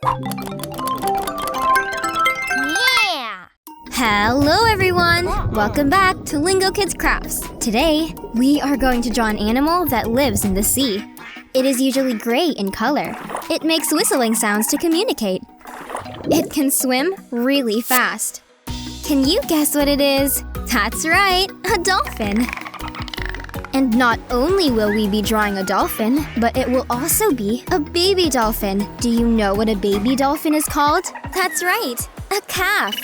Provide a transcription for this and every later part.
Yeah! Hello everyone! Welcome back to Lingokids Crafts. Today, we are going to draw an animal that lives in the sea. It is usually gray in color. It makes whistling sounds to communicate. It can swim really fast. Can you guess what it is? That's right, a dolphin. And not only will we be drawing a dolphin, but it will also be a baby dolphin. Do you know what a baby dolphin is called? That's right, a calf.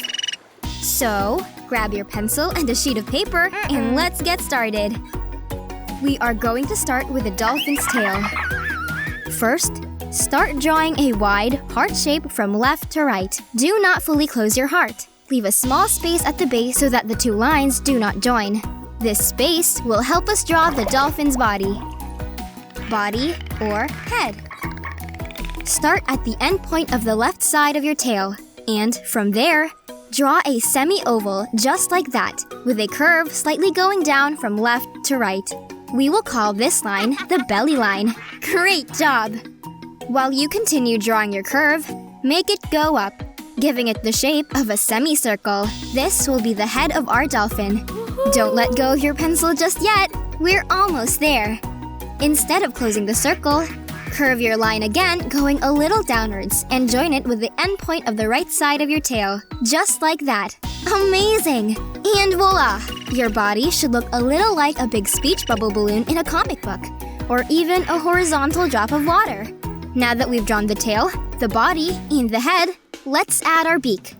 So, grab your pencil and a sheet of paper and let's get started. We are going to start with a dolphin's tail. First, start drawing a wide heart shape from left to right. Do not fully close your heart. Leave a small space at the base so that the two lines do not join. This space will help us draw the dolphin's body. Body or head. Start at the end point of the left side of your tail, and from there, draw a semi-oval just like that, with a curve slightly going down from left to right. We will call this line the belly line. Great job! While you continue drawing your curve, make it go up, giving it the shape of a semicircle. This will be the head of our dolphin. Don't let go of your pencil just yet. We're almost there. Instead of closing the circle, curve your line again, going a little downwards, and join it with the end point of the right side of your tail. Just like that. Amazing! And voila! Your body should look a little like a big speech bubble balloon in a comic book, or even a horizontal drop of water. Now that we've drawn the tail, the body, and the head, let's add our beak.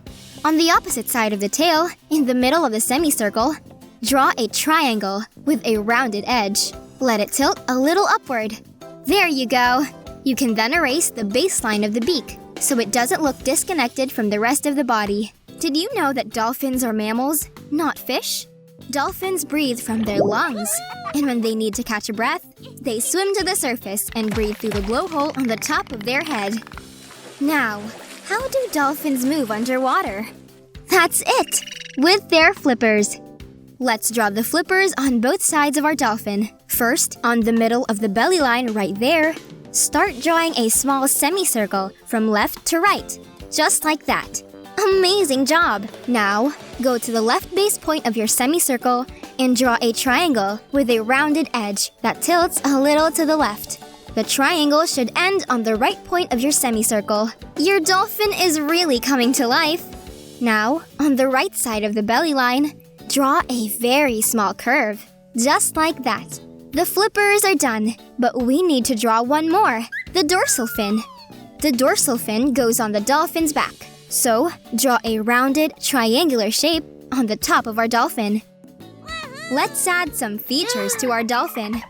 On the opposite side of the tail, in the middle of the semicircle, draw a triangle with a rounded edge. Let it tilt a little upward. There you go! You can then erase the baseline of the beak, so it doesn't look disconnected from the rest of the body. Did you know that dolphins are mammals, not fish? Dolphins breathe from their lungs, and when they need to catch a breath, they swim to the surface and breathe through the blowhole on the top of their head. Now, how do dolphins move underwater? That's it! With their flippers. Let's draw the flippers on both sides of our dolphin. First, on the middle of the belly line right there, start drawing a small semicircle from left to right, just like that. Amazing job! Now, go to the left base point of your semicircle and draw a triangle with a rounded edge that tilts a little to the left. The triangle should end on the right point of your semicircle. Your dolphin is really coming to life! Now, on the right side of the belly line, draw a very small curve, just like that. The flippers are done, but we need to draw one more, the dorsal fin. The dorsal fin goes on the dolphin's back, so draw a rounded, triangular shape on the top of our dolphin. Let's add some features to our dolphin.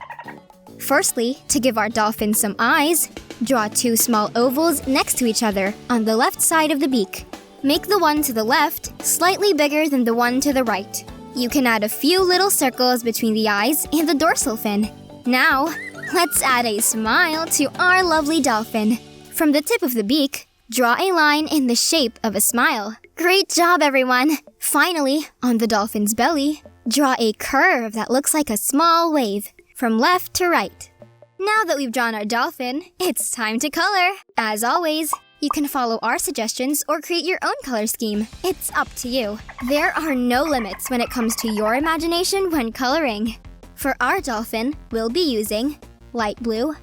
Firstly, to give our dolphin some eyes, draw two small ovals next to each other on the left side of the beak. Make the one to the left slightly bigger than the one to the right. You can add a few little circles between the eyes and the dorsal fin. Now, let's add a smile to our lovely dolphin. From the tip of the beak, draw a line in the shape of a smile. Great job, everyone! Finally, on the dolphin's belly, draw a curve that looks like a small wave, from left to right. Now that we've drawn our dolphin, it's time to color. As always, you can follow our suggestions or create your own color scheme. It's up to you. There are no limits when it comes to your imagination when coloring. For our dolphin, we'll be using light blue,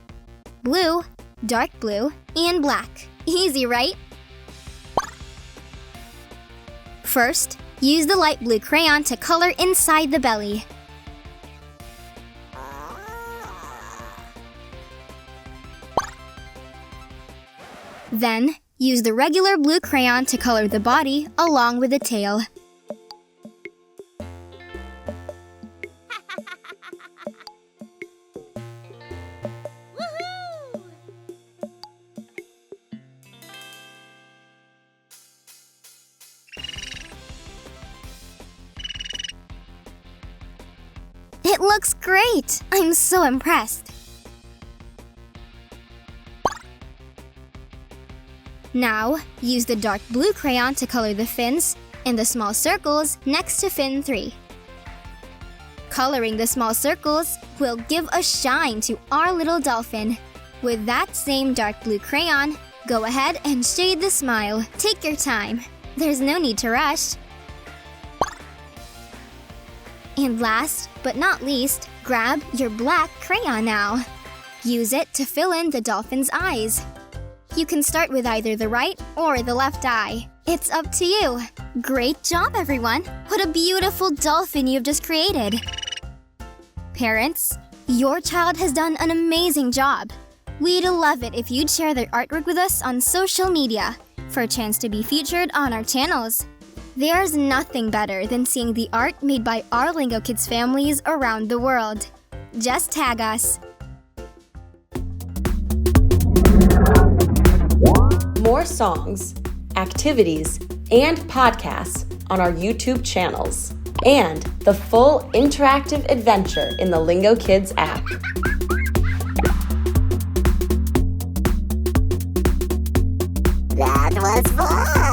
blue, dark blue, and black. Easy, right? First, use the light blue crayon to color inside the belly. Then, use the regular blue crayon to color the body along with the tail. It looks great! I'm so impressed. Now, use the dark blue crayon to color the fins and the small circles next to fin 3. Coloring the small circles will give a shine to our little dolphin. With that same dark blue crayon, Go ahead and shade the smile. Take your time. There's no need to rush. And last but not least, grab your black crayon now. Use it to fill in the dolphin's eyes. You can start with either the right or the left eye. It's up to you. Great job, everyone! What a beautiful dolphin you've just created! Parents, your child has done an amazing job. We'd love it if you'd share their artwork with us on social media for a chance to be featured on our channels. There's nothing better than seeing the art made by our Lingokids families around the world. Just tag us. More songs, activities, and podcasts on our YouTube channels, and the full interactive adventure in the Lingokids app. That was fun!